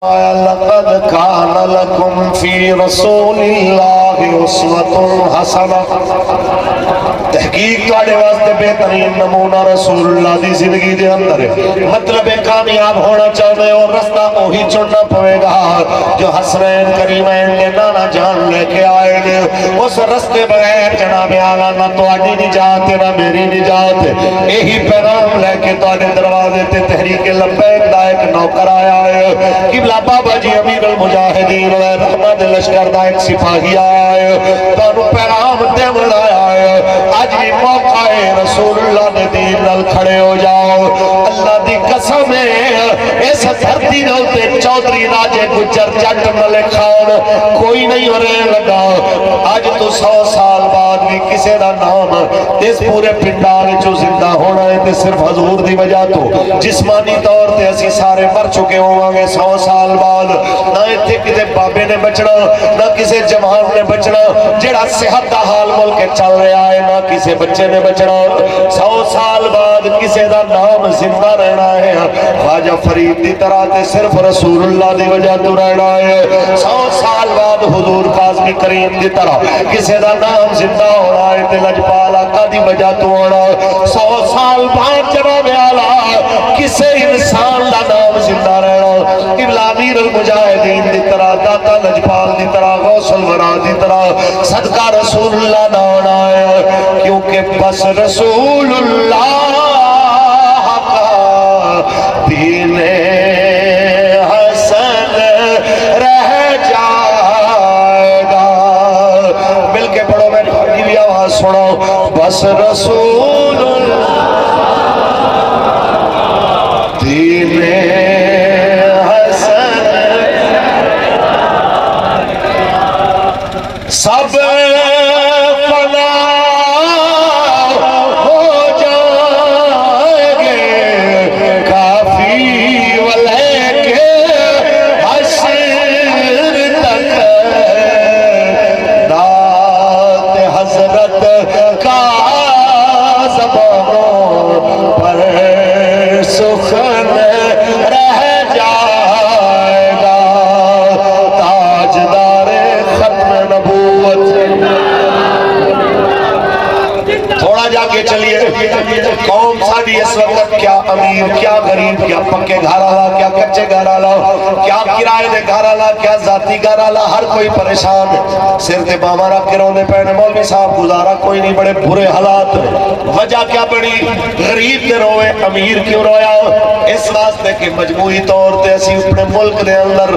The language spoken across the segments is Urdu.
لقد كان لكم في رسول الله اسوة حسنة تحقیق تواڈے واسطے بہترین نمونہ رسول اللہ دی زندگی دے اندر ہے۔ مطلب کامیاب ہونا چاہتے اور رستہ وہی چننا پوے گا جو حسنین کریمین نے نانا جان لے کے آئے گے۔ اس رستے بغیر جناب آغا نہ تواڈی نجات نہ میری نجات، یہی پیغام لے کے تواڈے دروازے تے تحریک لبیک دا ایک نوکر آیا ہے۔ قبلہ بابا جی امیر المجاہدین و رحمت لشکر دا ایک سپاہی آیا ہے، تانوں پیغام دے آیا ہے۔ آج بھی موقع ہے رسول اللہ نے دین نل کھڑے ہو جاؤ۔ اللہ دی قسم ہے اس دھرتی نلتے چودری راجے گجر جٹ ملک خان کوئی نہیں ہو رہے لگا۔ آج تو 100 سال بعد بھی کسے دا نام اس پورے پنڈال جو زندہ ہونا ہے تے صرف حضور دی وجہ تو جسمانی طور تے اسی سارے مر چکے ہوں گے 100 سال بعد۔ نہ اتھے کسے بابے نے بچنا نہ کسے جوان نے بچنا، جڑا صحت دا حال ملک چل رہا ہے نہ کسے بچے نے بچنا۔ 100 سال بعد کسے دا نام زندہ رہنا ہے، خواجہ فرید دی طرح تے صرف رسول اللہ دی وجہ تو رہنا ہے۔ 100 سال بعد حضور کاظمی کریم دی طرح کسے دا نام زندہ ہونا ہے تے لجپال آقا دی وجہ تو ہونا۔ 100 سال بعد جناب اعلیٰ کسے انسان دا نام زندہ رہنا، قبلہ امیر المجاہدین دی طرح داتا لجپال دی طرح غوث الورا دی طرح صدقہ رسول اللہ نہ ہونا ہے، کیونکہ بس رسول اللہ کا دین حسن رہ جائے گا۔ مل کے پڑھو، میں نے بھی آواز سناؤ، بس رسول اللہ دین حسن سب فنا ہو جائیں گے، کافی والے کے حشر تک داد حضرت کا زبانوں پر سخن رہ جائے گا، تاجدار ختم نبوت۔ تھوڑا جا کے چلیے، قوم ساری اس وقت کیا امیر کیا غریب، کیا پکے گھر والا کیا کچے گھر والا، کیا کرائے دے گھر والا کیا ذاتی گھر والا، ہر کوئی پریشان ہے، سر تے باواں رکھ کے رونے پینے۔ مولوی صاحب گزارا کوئی نہیں، بڑے برے حالات میں۔ وجہ کیا بڑی؟ غریب تے روئے امیر کیوں رویا؟ اس واسطے کہ مجموعی طور تے اسی اپنے ملک دے اندر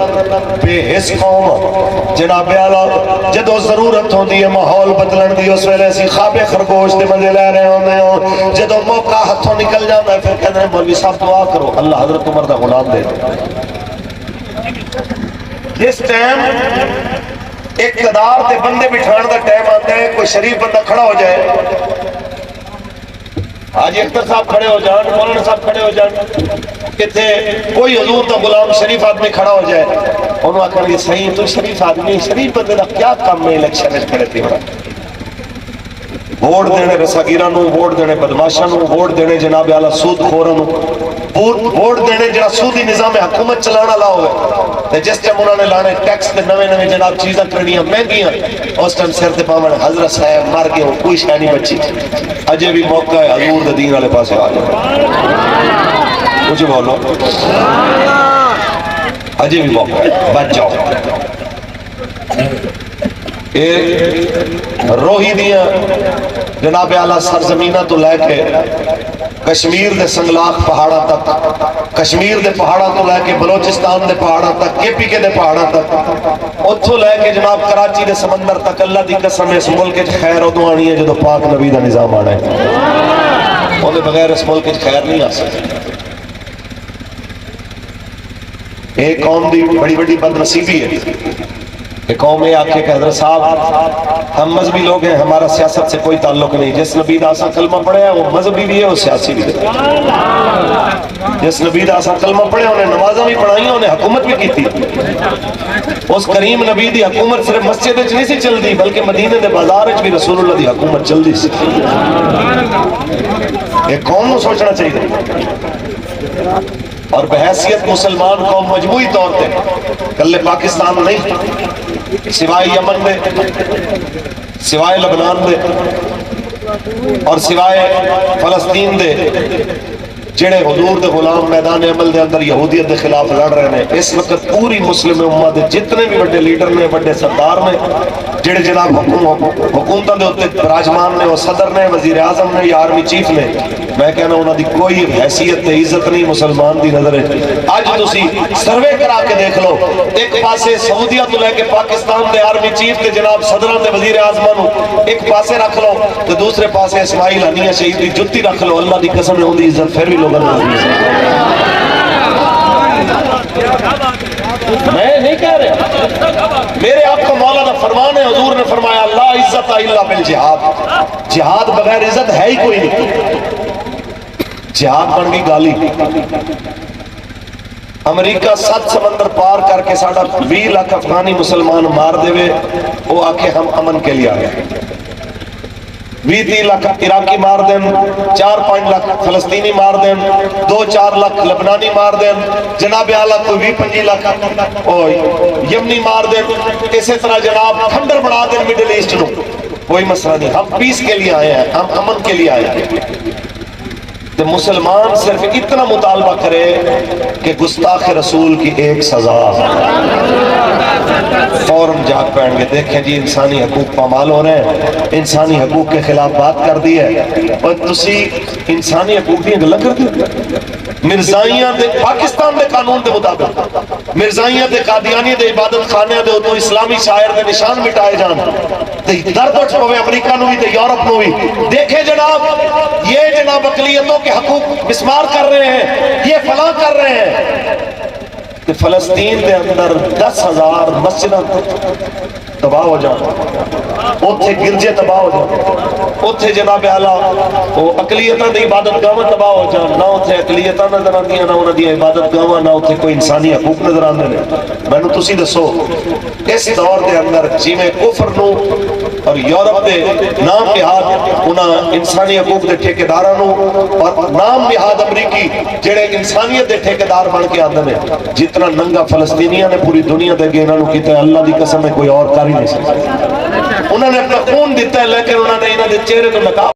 بے حس قوم جناب اعلیٰ جدو ضرورت ہوندی ہے ماحول بدلن دی، اس ویلے اسی خواب خرگوش دے مزے لے رہے ہوندے ہوں، جدو موقع ہتھوں نکل جاتا ہے پھر کہتے ہیں مولوی صاحب دعا کرو اللہ حضرت عمر دا غلام دے۔ جس ٹائم اقتدار تے بندے بٹھان دا ٹائم آتا ہے، کوئی شریف بندہ کھڑا ہو جائے، حاجی اختر صاحب کھڑے ہو جان، مولانا صاحب کھڑے ہو جان، کہتے کوئی حضور دا غلام شریف آدمی کھڑا ہو جائے، انہوں نے کہا یہ صحیح تو شریف آدمی، شریف بندے دا کیا کام میں الیکشن میں کھڑے تھے؟ ووٹ دینے رساگیرہ نو، ووٹ دینے بدماشہ نو، ووٹ دینے جناب اعلیٰ سود خورہ نو، ووٹ دینے جناب سودی نظام حکومت چلانا لا ہوئے، جس ٹائم انہوں نے لانے ٹیکس دے نوے نوے جناب چیزیں کرنیاں مہنگیاں، اس ٹائم سر تے پاون حضرت صاحب مر گئے ہوں، کوئی شے نہیں بچی۔ اجے بھی موقع ہے حضور دے دین والے پاسے آ جائے، کچھ بولو، اجے بھی موقع ہے، بچ جاؤ۔ روہی دیاں جناب اعلیٰ سرزمینہ تو لے کے کشمیر دے سنگلاخ پہاڑا تک، کشمیر دے پہاڑا تو لے کے بلوچستان دے پہاڑا تک، کے پی کے دے پہاڑا تک، اتھو لے کے جناب کراچی دے سمندر تک، اللہ دی قسم اس ملک خیر ادو آنی ہے جدو پاک نبی دا نظام آنا ہے، انہیں بغیر اس ملک خیر نہیں آ سکتی۔ ایک قوم دی بڑی بڑی بد نصیبی ہے، ایک قوم یہ آکھے کہ حضرت صاحب ہم مذہبی لوگ ہیں، ہمارا سیاست سے کوئی تعلق نہیں، جس نبی دا آسا کلمہ پڑھے ہیں وہ مذہبی بھی ہے وہ سیاسی بھی ہے، جس نبی دا آسا کلمہ پڑھے انہیں نمازاں بھی پڑھائیں انہیں حکومت بھی کی تھی۔ اس کریم نبی دی حکومت صرف مسجد وچ نہیں سی چل دی بلکہ مدینے دے بازار وچ بھی رسول اللہ دی حکومت چل دی سی۔ ایک قوم نو سوچنا چاہیے۔ اور بحیثیت مسلمان قوم مجموعی طور پہ کلے پاکستان نہیں، سوائے یمن میں، سوائے لبنان دے اور سوائے فلسطین دے جڑے حضور دے غلام میدان عمل دے اندر یہودیت دے خلاف لڑ رہے ہیں، اس وقت پوری مسلم امت دے جتنے بھی بڑے لیڈر نے، بڑے سردار نے، جڑے جناب حکومتوں دے اوتے براجمان نے، وہ صدر نے، وزیر اعظم نے یا آرمی چیف نے، میں کہنا انہوں دی کوئی حیثیت تے عزت نہیں مسلمان دی نظر ہے۔ اج تسی سروے کرا کے دیکھ لو، ایک پاسے سعودیہ تو لے کے پاکستان دے آرمی چیف تے جناب صدراں تے وزیر اعظماں نو ایک پاسے رکھ لو تے دوسرے پاسے اسماعیل ہنیہ شہید دی جتی رکھ لو، اللہ دی قسم ہے اون دی عزت پھر بھی لوگوں نے۔ میں نہیں کہہ رہا، میرے آپ کا مولا دا فرمان ہے، حضور نے فرمایا لا عزت الا بالجہاد، جہاد بغیر عزت ہے ہی کوئی نہیں۔ جہاد بن گئی گالی۔ امریکہ 7 سمندر پار کر کے ساڑھا 20 لاکھ افغانی مسلمان مار دے وے، وہ آکے ہم امن کے لیے آگئے۔ 20-30 لاکھ عراقی مار دیں، 4-5 لاکھ فلسطینی مار دیں، 2-4 لاکھ لبنانی مار دیں، جناب اعلیٰ کوئی 20-25 لاکھ یمنی مار دیں، اسی طرح جناب تھنڈر بڑھا دیں مڈل ایسٹ نو، کوئی مسئلہ نہیں۔ ہم پیس کے لیے آئے ہیں، ہم امن کے لیے آئے ہیں۔ تو مسلمان صرف اتنا مطالبہ کرے کہ گستاخ رسول کی ایک سزا، فوراً جاگ پہن کے دیکھیں جی انسانی حقوق پامال ہو رہے ہیں، انسانی حقوق کے خلاف بات کر دی ہے، اور تسی انسانی حقوق کی گلہ کر دی۔ مرزائیاں دے پاکستان دے قانون دے مطابق مرزائیاں دے قادیانی دے عبادت خانے دے تو اسلامی شاعر دے نشان مٹائے جان، درد اٹھ پوے امریکہ نو بھی تے یورپ نو بھی۔ دیکھیں جناب یہ جناب اقلیتوں کے حقوق مسمار کر رہے ہیں، یہ فلاں کر رہے ہیں، کہ فلسطین دے اندر 10,000 مسجداں تباہ ہو جائیں، اتھے گرجے تباہ ہو جائیں، اتھے جناب اعلیٰ وہ اقلیتاں دی عبادت گاواں تباہ ہو جائیں، نہ اتھے اقلیتاں نظر آندیاں، نہ انہاں دی عبادت گاواں، نہ اتھے کوئی انسانی حقوق نظر آندے نے۔ میں نے تسی دسو اس دور دے اندر جیویں کفر نو اور یورپ دے نام نہاد انہاں انسانی حقوق دے ٹھیکیداراں نو اور نام نہاد امریکی جڑے انسانیت دے ٹھیکیدار بن کے آندے نے، جتنا ننگا فلسطینیاں نے پوری دنیا دے انہاں نو کیتا ہے، اللہ دی قسم ہے کوئی اور کر ہی نہیں سکتا۔ انہوں نے اپنا خون دیتا ہے لیکن انہوں نے انہوں نے چہرے تو نقاب